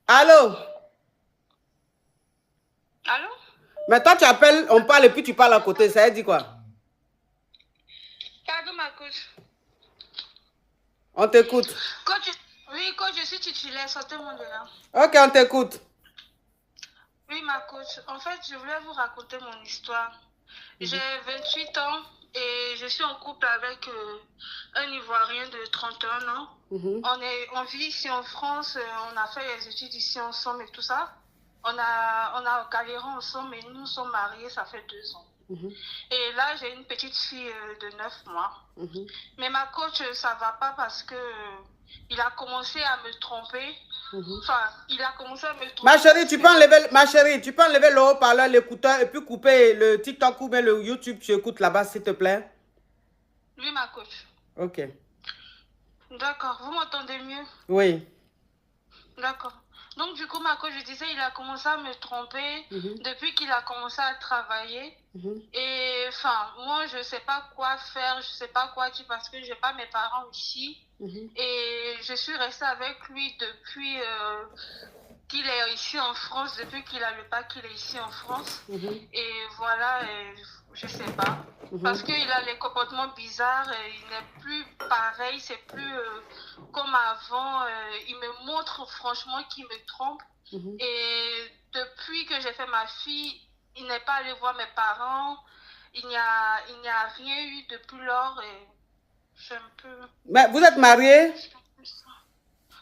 Allô? Allô? Mais toi, tu appelles, on parle et puis tu parles à côté. Ça veut dire quoi? Pardon, ma coach. On t'écoute. Coach, oui, coach, je suis titulaire. Sortez-moi de là. Ok, on t'écoute. Oui, ma coach. En fait, je voulais vous raconter mon histoire. J'ai 28 ans et je suis en couple avec un Ivoirien de 31 ans. On vit ici en France, on a fait les études ici ensemble et tout ça. On a galéré ensemble et nous sommes mariés, ça fait 2 ans. Et là, j'ai une petite fille de 9 mois. Mais ma coach, ça va pas parce que il a commencé à me tromper. Enfin, il a commencé à me tromper. Ma chérie, tu peux enlever le haut-parleur, l'écouteur et puis couper le TikTok ou bien le YouTube. Tu écoutes là-bas, s'il te plaît. Oui, ma coach. Ok. D'accord. Vous m'entendez mieux? Oui. D'accord. Donc, du coup, ma coach, je disais, il a commencé à me tromper depuis qu'il a commencé à travailler. Et enfin, moi, je ne sais pas quoi faire, je ne sais pas quoi dire parce que je n'ai pas mes parents ici. Et je suis restée avec lui depuis qu'il est ici en France, depuis qu'il a le bac, qu'il est ici en France. Et voilà, et je sais pas. Parce qu'il a les comportements bizarres, et il n'est plus pareil, c'est plus comme avant. Il me montre franchement qu'il me trompe. Et depuis que j'ai fait ma fille, il n'est pas allé voir mes parents. Il n'y a rien eu depuis lors. Et je suis un peu... Mais vous êtes mariés?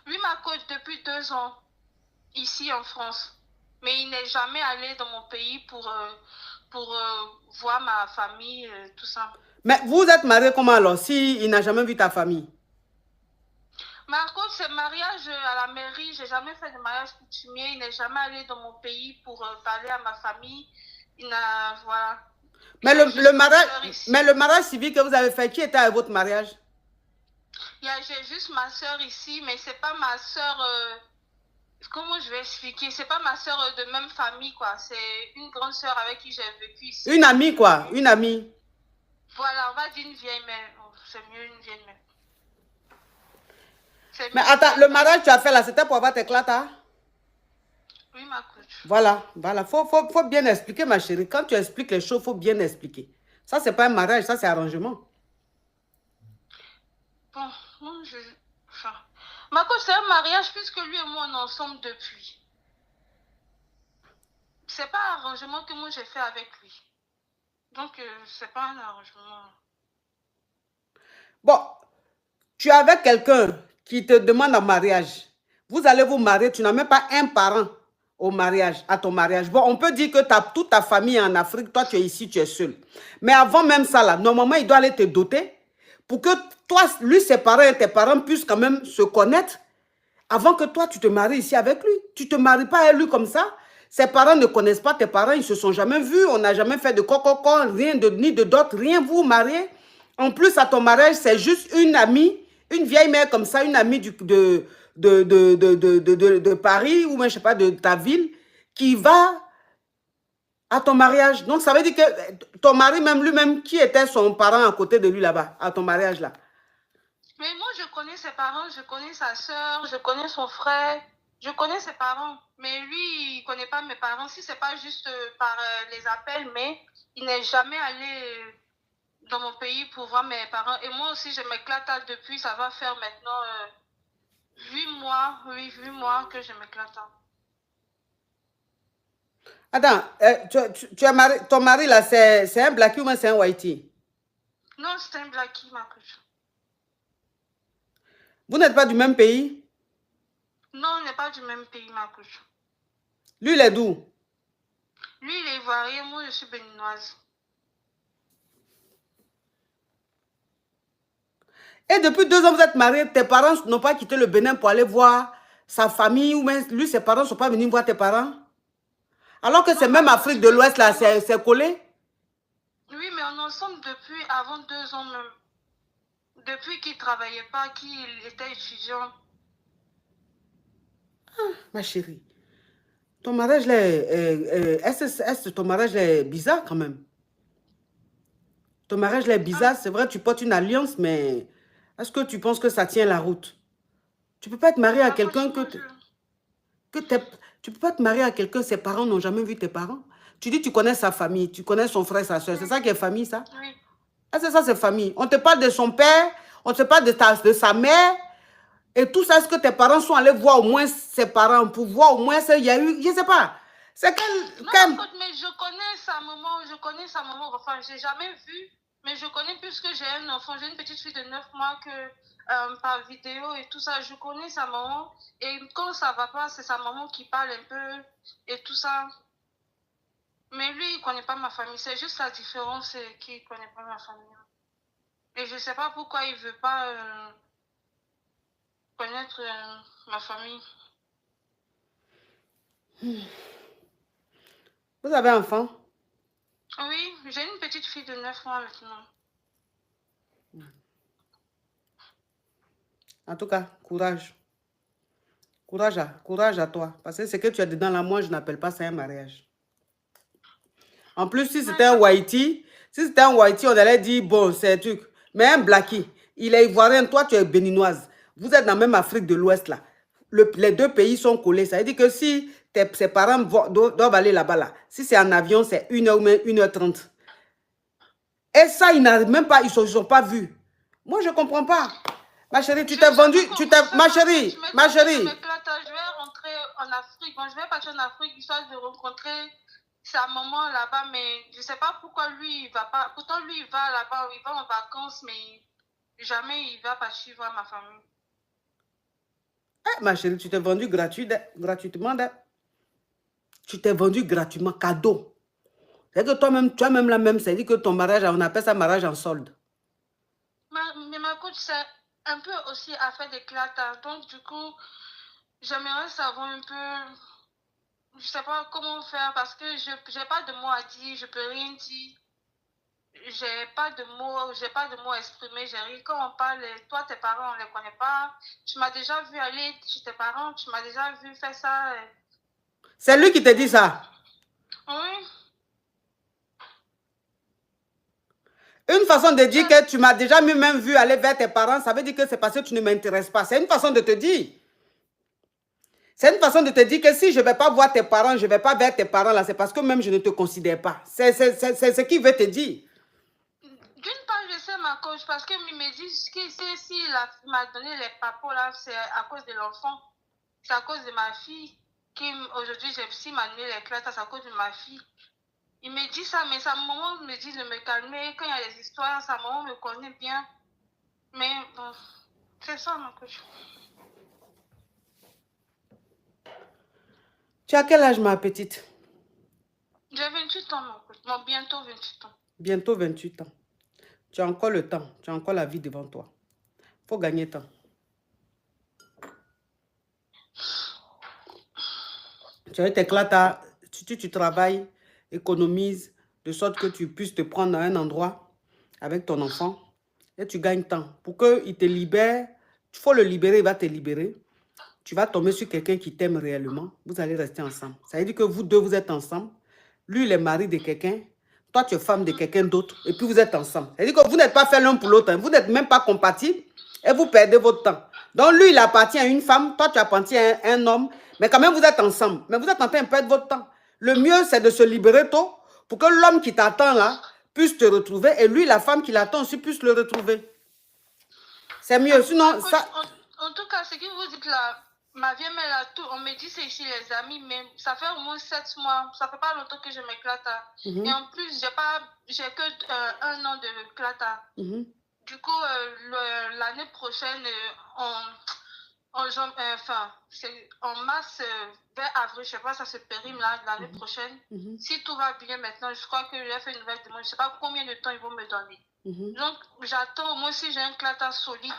Oui, ma coach, depuis 2 ans, ici en France. Mais il n'est jamais allé dans mon pays pour voir ma famille, tout ça. Mais vous êtes mariés comment alors, si il n'a jamais vu ta famille? Ma coach, c'est mariage à la mairie. J'ai jamais fait de mariage coutumier. Il n'est jamais allé dans mon pays pour parler à ma famille. Il n'a... Voilà. Mais le mariage civil que vous avez fait, qui était à votre mariage? J'ai juste ma soeur ici, mais c'est pas ma soeur... comment je vais expliquer? C'est pas ma soeur de même famille, quoi. C'est une grande soeur avec qui j'ai vécu ici. Une amie, quoi. Une amie. Voilà, on va dire une vieille mère. Oh, c'est mieux une vieille mère. Mais attends, le mariage que tu as fait là, c'était pour avoir tes clatas? Oui, ma coach. Voilà, voilà. Faut bien expliquer, ma chérie. Quand tu expliques les choses, il faut bien expliquer. Ça, c'est pas un mariage, ça, c'est arrangement. Bon, non, enfin, ma coach, c'est un mariage puisque lui et moi, on est ensemble depuis. C'est pas un arrangement que moi, j'ai fait avec lui. Donc, c'est pas un arrangement. Bon, tu es avec quelqu'un qui te demande en mariage. Vous allez vous marier, tu n'as même pas un parent au mariage, à ton mariage. Bon, on peut dire que toute ta famille est en Afrique, toi tu es ici, tu es seul. Mais avant même ça, là, normalement, il doit aller te doter pour que toi, lui, ses parents et tes parents puissent quand même se connaître avant que toi, tu te maries ici avec lui. Tu ne te maries pas avec lui comme ça. Ses parents ne connaissent pas tes parents, ils ne se sont jamais vus, on n'a jamais fait de coco, rien de ni de dot, rien, vous vous mariez. En plus, à ton mariage, c'est juste une amie, une vieille mère comme ça, une amie de Paris ou même, je sais pas, de ta ville, qui va à ton mariage. Donc, ça veut dire que ton mari, même lui-même, qui était son parent à côté de lui là-bas, à ton mariage là? Mais moi, je connais ses parents, je connais sa soeur, je connais son frère, je connais ses parents. Mais lui, il ne connaît pas mes parents. Si ce n'est pas juste par les appels, mais il n'est jamais allé dans mon pays pour voir mes parents. Et moi aussi, je m'éclate depuis, ça va faire maintenant 8 mois, oui, 8 mois que je m'éclate. Attends, tu es marié, ton mari là, c'est un blackie ou c'est un whitey? Non, c'est un blackie, ma coach. Vous n'êtes pas du même pays? Non, on n'est pas du même pays, ma coach. Lui, il est d'où? Lui, il est ivoirien, moi, je suis béninoise. Et depuis 2 ans, vous êtes mariés, tes parents n'ont pas quitté le Bénin pour aller voir sa famille ou même lui, ses parents ne sont pas venus voir tes parents? Alors que c'est même Afrique de l'Ouest, là, c'est collé? Oui, mais on est ensemble depuis avant 2 ans même. Depuis qu'il ne travaillait pas, qu'il était étudiant. Ah, ma chérie, ton mariage là, ton mariage là est bizarre quand même. Ton mariage là est bizarre, c'est vrai, tu portes une alliance, mais est-ce que tu penses que ça tient la route? Tu ne peux pas être marié à quelqu'un que... que tu ne peux pas te marier à quelqu'un, ses parents n'ont jamais vu tes parents. Tu dis tu connais sa famille, tu connais son frère, sa soeur. C'est ça qui est famille, ça? Oui. Ah, c'est ça, c'est famille. On te parle de son père, on te parle de sa mère. Et tout ça, est-ce que tes parents sont allés voir au moins ses parents pour voir au moins il y a eu, je ne sais pas. C'est Non, mais je connais sa maman, enfin, je n'ai jamais vu, mais je connais puisque j'ai un enfant, j'ai une petite fille de 9 mois que par vidéo et tout ça, je connais sa maman. Et quand ça ne va pas, c'est sa maman qui parle un peu et tout ça. Mais lui, il ne connaît pas ma famille. C'est juste la différence, c'est qu'il ne connaît pas ma famille. Et je ne sais pas pourquoi il ne veut pas connaître ma famille. Vous avez un enfant? Oui, j'ai une petite fille de 9 mois maintenant. En tout cas, courage. Courage à toi. Parce que ce que tu as dedans là, moi, je n'appelle pas ça un mariage. En plus, si c'était un Whitey, on allait dire, bon, c'est un truc. Mais un Blackie, il est ivoirien, toi, tu es béninoise. Vous êtes dans la même Afrique de l'Ouest, là. Les deux pays sont collés. Ça veut dire que si ses parents doivent aller là-bas, là, si c'est en avion, c'est 1h ou même 1h30. Et ça, ils n'arrivent même pas, ils ne sont pas vus. Moi, je ne comprends pas. Ma chérie, tu t'es vendue, ma chérie. Je vais rentrer en Afrique. Bon, je vais partir en Afrique, histoire de rencontrer sa maman là-bas, mais je ne sais pas pourquoi lui, il ne va pas. Pourtant, lui, il va là-bas, il va en vacances, mais jamais il va partir voir ma famille. Ma chérie, tu t'es vendue gratuitement. Tu t'es vendue gratuitement, cadeau. C'est que toi-même, tu as même la même, c'est-à-dire que ton mariage, on appelle ça mariage en solde. Mais ma coach, c'est un peu aussi affaire d'éclat. Donc, du coup, j'aimerais savoir un peu, je ne sais pas comment faire parce que je n'ai pas de mots à dire, je ne peux rien dire. J'ai pas de mots à exprimer. Quand on parle, toi, tes parents, on ne les connaît pas. Tu m'as déjà vu aller chez tes parents, tu m'as déjà vu faire ça. C'est lui qui te dit ça? Oui. Une façon de dire que tu m'as déjà même vu aller vers tes parents, ça veut dire que c'est parce que tu ne m'intéresses pas. C'est une façon de te dire. C'est une façon de te dire que si je ne vais pas voir tes parents, je ne vais pas vers tes parents, là, c'est parce que même je ne te considère pas. C'est ce qu'il veut te dire. D'une part, je sais ma coach, parce qu'il me dit que si il m'a donné les papos, là, c'est à cause de l'enfant. C'est à cause de ma fille. Aujourd'hui, s'il m'a donné les classes, c'est à cause de ma fille. Il me dit ça, mais sa maman me dit de me calmer. Quand il y a des histoires, sa maman me connaît bien. Mais bon, c'est ça, ma coach. Tu as quel âge, ma petite? J'ai 28 ans, ma coach. Bon, bientôt 28 ans. Bientôt 28 ans. Tu as encore le temps. Tu as encore la vie devant toi. Il faut gagner temps. Tu t'éclates, tu travailles, économises, de sorte que tu puisses te prendre à un endroit avec ton enfant et tu gagnes temps. Pour qu'il te libère, il faut le libérer, il va te libérer. Tu vas tomber sur quelqu'un qui t'aime réellement. Vous allez rester ensemble. Ça veut dire que vous deux, vous êtes ensemble. Lui, il est mari de quelqu'un. Toi, tu es femme de quelqu'un d'autre. Et puis, vous êtes ensemble. Ça veut dire que vous n'êtes pas fait l'un pour l'autre. Vous n'êtes même pas compatibles. Et vous perdez votre temps. Donc, lui, il appartient à une femme. Toi, tu appartiens à un homme. Mais quand même, vous êtes ensemble. Mais vous êtes en train de perdre votre temps. Le mieux, c'est de se libérer tôt pour que l'homme qui t'attend là puisse te retrouver. Et lui, la femme qui l'attend aussi, puisse le retrouver. C'est mieux. Sinon, ça... En tout cas, ce que vous dites là, ma vieille mère là, tout, on me dit c'est ici les amis, mais ça fait au moins 7 mois. Ça fait pas longtemps que je m'éclate. Et en plus, j'ai que 1 an de clata. Du coup, l'année prochaine, en mars, vers avril, je sais pas, ça se périme là, l'année prochaine. Si tout va bien maintenant, je crois que j'ai fait une nouvelle demande. Je sais pas combien de temps ils vont me donner. Donc, j'attends au moins si j'ai un clata solide.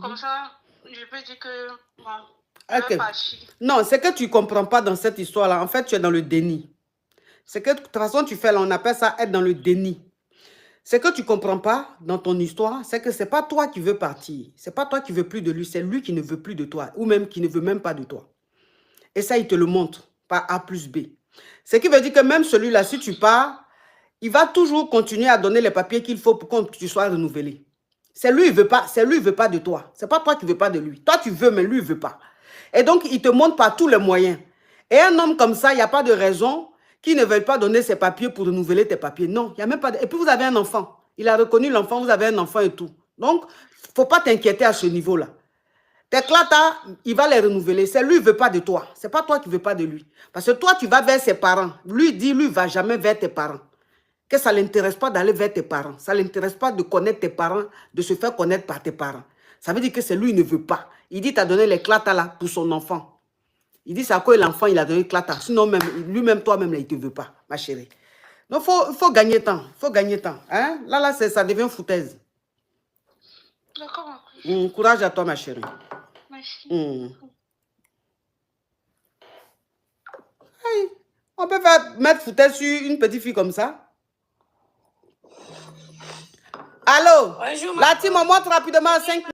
Comme ça, je peux dire que, bon, okay. Non, c'est que tu ne comprends pas dans cette histoire-là. En fait, tu es dans le déni. C'est que de toute façon, tu fais là, on appelle ça être dans le déni. Ce que tu ne comprends pas dans ton histoire, c'est que ce n'est pas toi qui veux partir. Ce n'est pas toi qui veux plus de lui, c'est lui qui ne veut plus de toi. Ou même qui ne veut même pas de toi. Et ça, il te le montre par A plus B. Ce qui veut dire que même celui-là, si tu pars, il va toujours continuer à donner les papiers qu'il faut pour que tu sois renouvelé. C'est lui, il veut pas de toi. Ce n'est pas toi qui ne veux pas de lui. Toi, tu veux, mais lui, il ne veut pas. Et donc, il te montre par tous les moyens. Et un homme comme ça, il n'y a pas de raison qu'il ne veuille pas donner ses papiers pour renouveler tes papiers. Non, il n'y a même pas de... Et puis, vous avez un enfant. Il a reconnu l'enfant, vous avez un enfant et tout. Donc, il ne faut pas t'inquiéter à ce niveau-là. Tes clatas, il va les renouveler. C'est lui, il ne veut pas de toi. Ce n'est pas toi qui ne veux pas de lui. Parce que toi, tu vas vers ses parents. Lui dit, lui, il ne va jamais vers tes parents. Que ça ne l'intéresse pas d'aller vers tes parents. Ça ne l'intéresse pas de connaître tes parents, de se faire connaître par tes parents. Ça veut dire que c'est lui, il ne veut pas. Il dit, tu as donné les clatas là pour son enfant. Il dit, c'est à quoi l'enfant, il a donné les clatas. Sinon, lui-même, toi-même, il ne te veut pas, ma chérie. Donc, il faut gagner temps. Il faut gagner temps. Hein? Là, ça devient foutaise. D'accord. Courage à toi, ma chérie. Merci. Hey, on peut mettre foutaise sur une petite fille comme ça? Allô? Bonjour, La team, on montre rapidement à 5